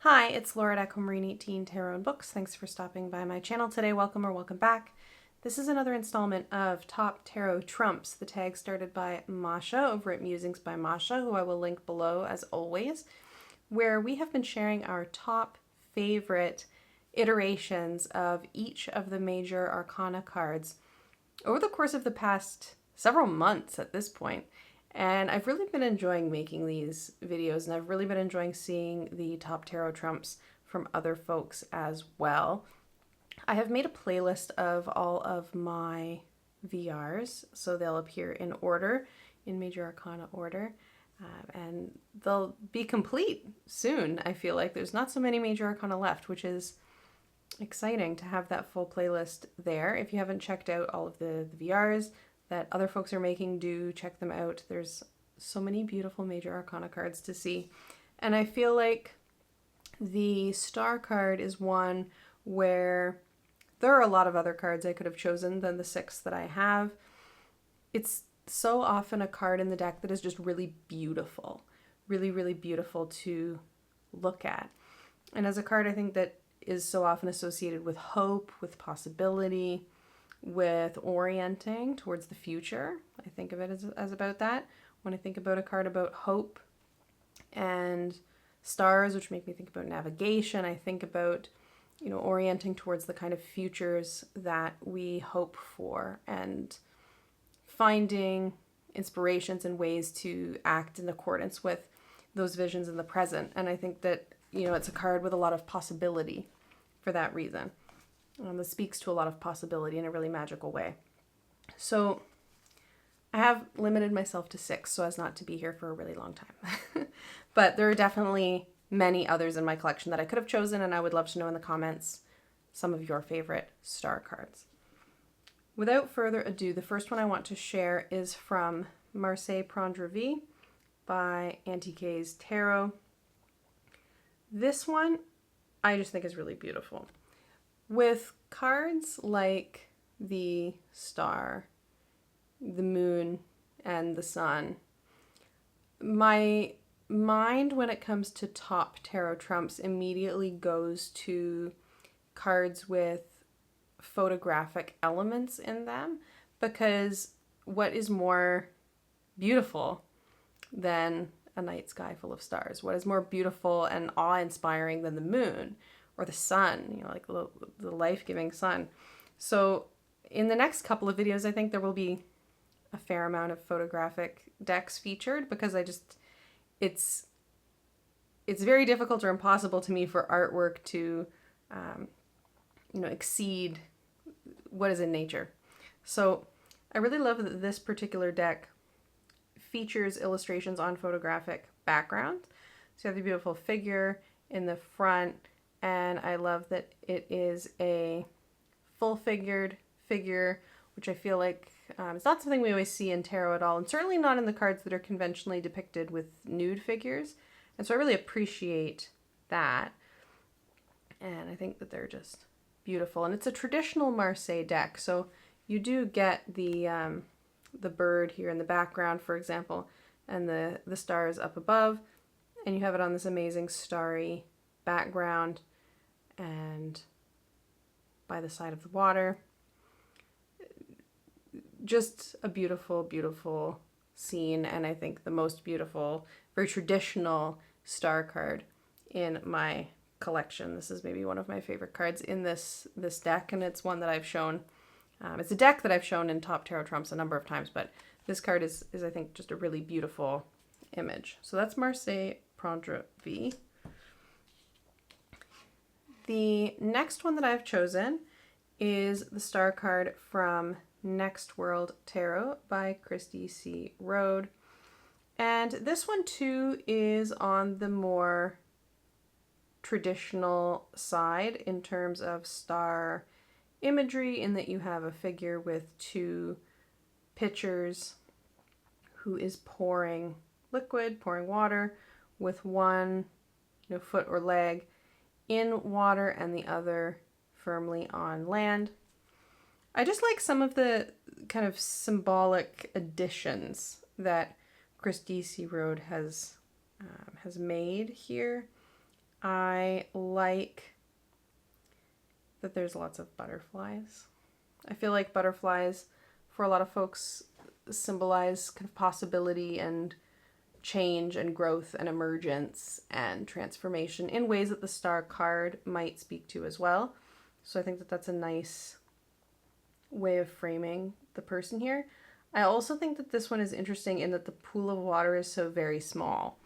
Hi, it's Laura at Aquamarine18 Tarot and Books. Thanks for stopping by my channel today. Welcome or welcome back. This is another installment of Top Tarot Trumps, the tag started by Masha over at Musings by Masha, who I will link below as always, where we have been sharing our top favorite iterations of each of the major arcana cards over the course of the past several months at this point. And I've really been enjoying making these videos, and I've really been enjoying seeing the top tarot trumps from other folks as well. I have made a playlist of all of my VRs, so they'll appear in order, in major arcana order, and they'll be complete soon. I feel like there's not so many major arcana left, which is exciting to have that full playlist there. If you haven't checked out all of the VRs that other folks are making, do check them out. There's so many beautiful major arcana cards to see. And I feel like the star card is one where there are a lot of other cards I could have chosen than the 6 that I have. It's so often a card in the deck that is just really beautiful, really, really beautiful to look at. And as a card, I think that is so often associated with hope, with possibility, with orienting towards the future. I think of it as about that. When I think about a card about hope and stars, which make me think about navigation, I think about, orienting towards the kind of futures that we hope for and finding inspirations and ways to act in accordance with those visions in the present. And I think that, it's a card with a lot of possibility for that reason. This speaks to a lot of possibility in a really magical way. So I have limited myself to 6 so as not to be here for a really long time. But there are definitely many others in my collection that I could have chosen, and I would love to know in the comments some of your favorite star cards. Without further ado, the first one I want to share is from Marseille Dreamy by Antiques Tarot. This one I just think is really beautiful. With cards like the star, the moon, and the sun, my mind when it comes to top tarot trumps immediately goes to cards with photographic elements in them, because what is more beautiful than a night sky full of stars? What is more beautiful and awe-inspiring than the moon? Or the sun, like the life-giving sun. So in the next couple of videos, I think there will be a fair amount of photographic decks featured, because it's very difficult or impossible to me for artwork to, exceed what is in nature. So I really love that this particular deck features illustrations on photographic background. So you have the beautiful figure in the front, and I love that it is a full-figured figure, which I feel like is not something we always see in tarot at all, and certainly not in the cards that are conventionally depicted with nude figures. And so I really appreciate that. And I think that they're just beautiful. And it's a traditional Marseille deck, so you do get the bird here in the background, for example, and the stars up above, and you have it on this amazing starry background and by the side of the water. Just a beautiful, beautiful scene, and I think the most beautiful, very traditional star card in my collection. This is maybe one of my favorite cards in this deck, and it's one that I've shown. It's a deck that I've shown in Top Tarot Trumps a number of times, but this card is I think, just a really beautiful image. So that's Marseille Dreamy. The next one that I've chosen is the star card from Next World Tarot by Christy C. Rode. And this one too is on the more traditional side in terms of star imagery, in that you have a figure with 2 pitchers who is pouring water, with one foot or leg in water and the other firmly on land. I just like some of the kind of symbolic additions that Christy C. Rode has made here. I like that there's lots of butterflies. I feel like butterflies, for a lot of folks, symbolize kind of possibility and change and growth and emergence and transformation in ways that the star card might speak to as well. So I think that that's a nice way of framing the person here. I also think that this one is interesting in that the pool of water is so very small.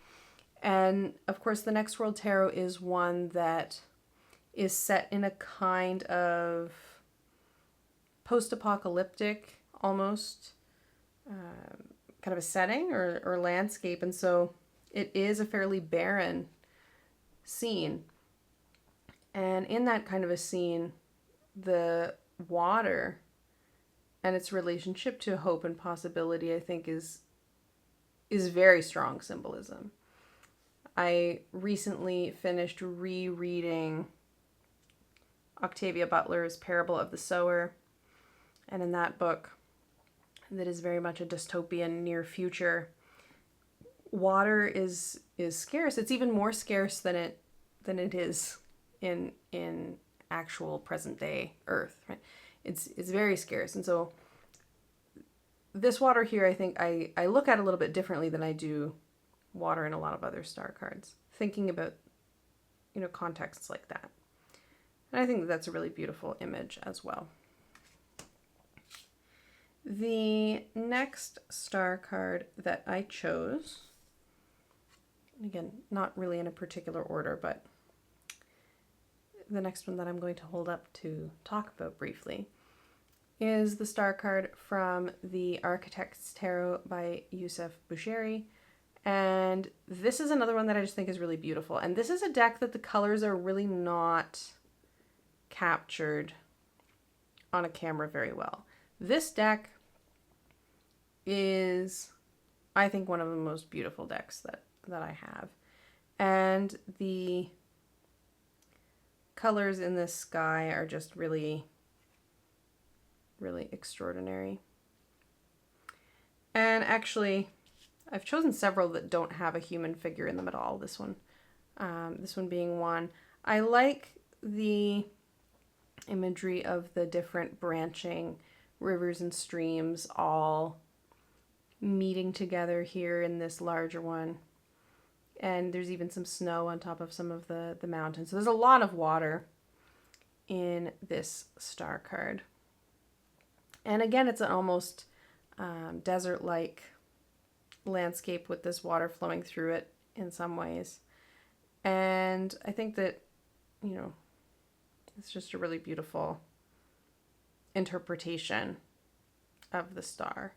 And of course, the Next World Tarot is one that is set in a kind of post-apocalyptic, almost, kind of a setting or landscape. And so it is a fairly barren scene. And in that kind of a scene, the water and its relationship to hope and possibility, I think, is very strong symbolism. I recently finished rereading Octavia Butler's Parable of the Sower. And in that book, that is very much a dystopian near future, water is scarce. It's even more scarce than it is in actual present day Earth. Right? It's very scarce. And so this water here, I think I look at a little bit differently than I do water in a lot of other star cards, thinking about, contexts like that. And I think that's a really beautiful image as well. The next star card that I chose, again, not really in a particular order, but the next one that I'm going to hold up to talk about briefly, is the star card from the Architect's Tarot by Youssef Boucheri. And this is another one that I just think is really beautiful. And this is a deck that the colors are really not captured on a camera very well. This deck is, I think, one of the most beautiful decks that I have. And the colors in this sky are just really, really extraordinary. And actually, I've chosen several that don't have a human figure in them at all. This one being one. I like the imagery of the different branching rivers and streams all meeting together here in this larger one. And there's even some snow on top of some of the mountains. So there's a lot of water in this star card. And again, it's an almost desert-like landscape with this water flowing through it in some ways. And I think that, it's just a really beautiful interpretation of the star.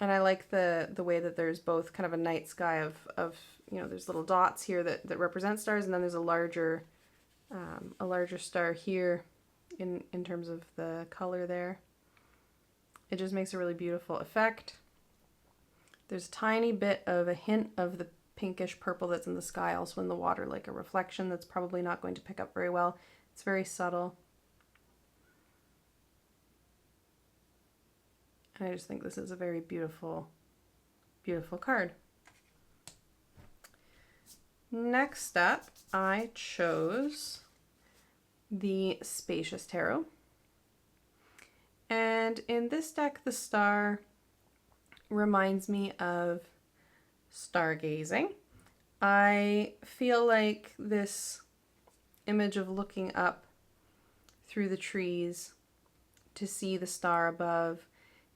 And I like the way that there's both kind of a night sky of there's little dots here that represent stars, and then there's a larger star here in terms of the color there. It just makes a really beautiful effect. There's a tiny bit of a hint of the pinkish purple that's in the sky also in the water, like a reflection that's probably not going to pick up very well. It's very subtle. And I just think this is a very beautiful, beautiful card. Next up, I chose the Spacious Tarot. And in this deck, the star reminds me of stargazing. I feel like this image of looking up through the trees to see the star above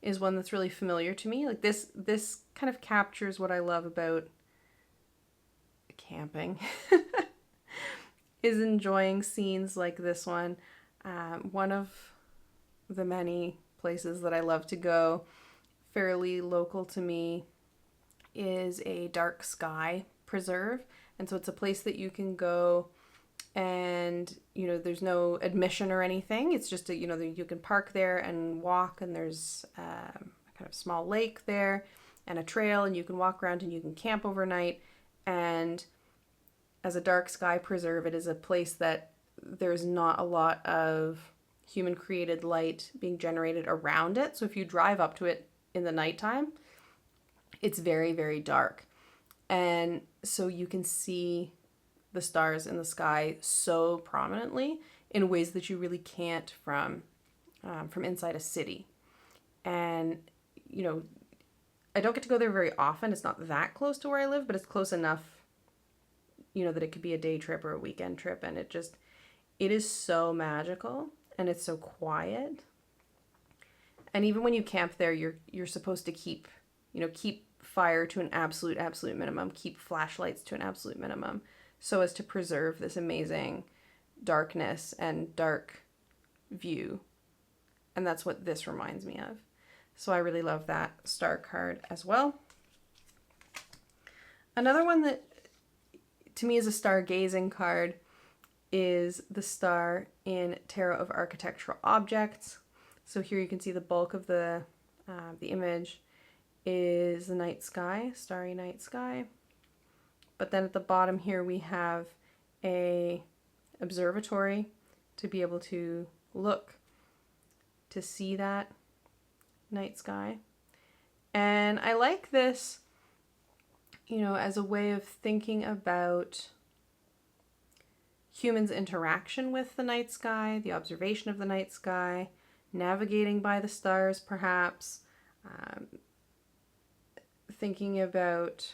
is one that's really familiar to me. Like this kind of captures what I love about camping, is enjoying scenes like this one. One of the many places that I love to go, fairly local to me, is a dark sky preserve. And so it's a place that you can go and, there's no admission or anything. It's just, you can park there and walk, and there's a kind of small lake there and a trail, and you can walk around and you can camp overnight. And as a dark sky preserve, it is a place that there's not a lot of human created light being generated around it. So if you drive up to it in the nighttime, it's very, very dark. And so you can see the stars in the sky so prominently in ways that you really can't from inside a city. And, you know, I don't get to go there very often. It's not that close to where I live, but it's close enough, you know, that it could be a day trip or a weekend trip. And it is so magical, and it's so quiet. And even when you camp there, you're supposed to keep fire to an absolute minimum, keep flashlights to an absolute minimum, so as to preserve this amazing darkness and dark view. And that's what this reminds me of. So I really love that star card as well. Another one that to me is a stargazing card is the star in Tarot of Architectural Objects. So here you can see the bulk of the image is the night sky, starry night sky. But then at the bottom here we have a observatory to be able to look to see that night sky. And I like this, you know, as a way of thinking about humans' interaction with the night sky, the observation of the night sky, navigating by the stars perhaps, thinking about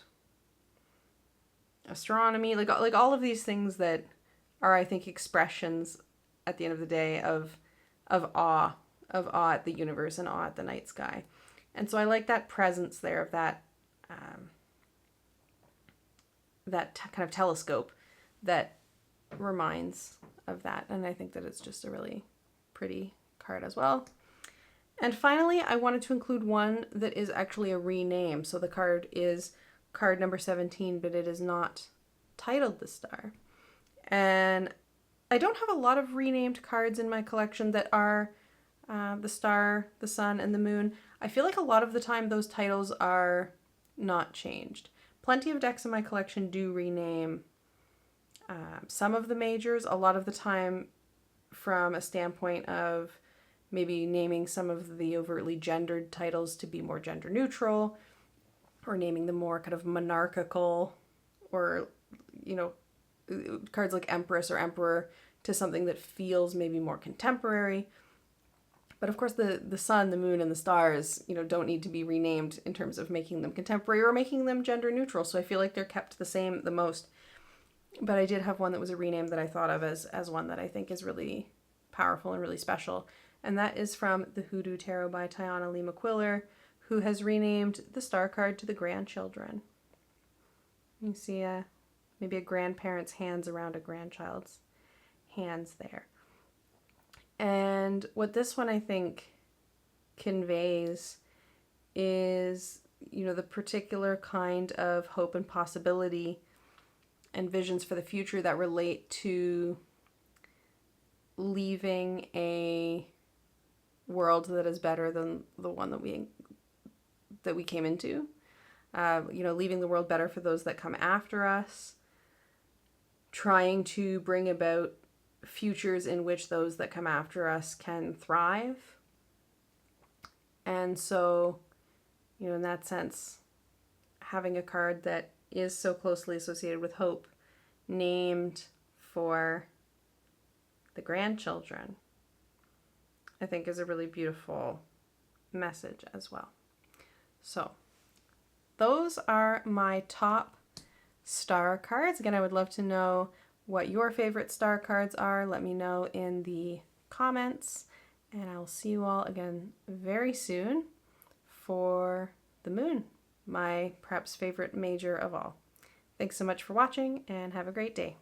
astronomy, like all of these things that are, I think, expressions at the end of the day of awe at the universe and awe at the night sky. And so I like that presence there of that kind of telescope that reminds of that. And I think that it's just a really pretty card as well. And finally, I wanted to include one that is actually a rename. So the card is card number 17, but it is not titled the star. And I don't have a lot of renamed cards in my collection that are the star, the sun, and the moon. I feel like a lot of the time those titles are not changed. Plenty of decks in my collection do rename some of the majors, a lot of the time from a standpoint of maybe naming some of the overtly gendered titles to be more gender neutral, or naming the more kind of monarchical, or, you know, cards like Empress or Emperor to something that feels maybe more contemporary. But of course the sun, the moon, and the stars, you know, don't need to be renamed in terms of making them contemporary or making them gender neutral. So I feel like they're kept the same the most. But I did have one that was a rename that I thought of as one that I think is really powerful and really special. And that is from the Hoodoo Tarot by Tiana Lee McQuiller, who has renamed the star card to the grandchildren. You see maybe a grandparent's hands around a grandchild's hands there. And what this one I think conveys is, you know, the particular kind of hope and possibility and visions for the future that relate to leaving a world that is better than the one that we came into. You know, leaving the world better for those that come after us, trying to bring about futures in which those that come after us can thrive. And so, you know, in that sense, having a card that is so closely associated with hope, named for the grandchildren, I think is a really beautiful message as well. So those are my top star cards. Again, I would love to know what your favorite star cards are. Let me know in the comments, and I'll see you all again very soon for the moon, my perhaps favorite major of all. Thanks so much for watching, and have a great day.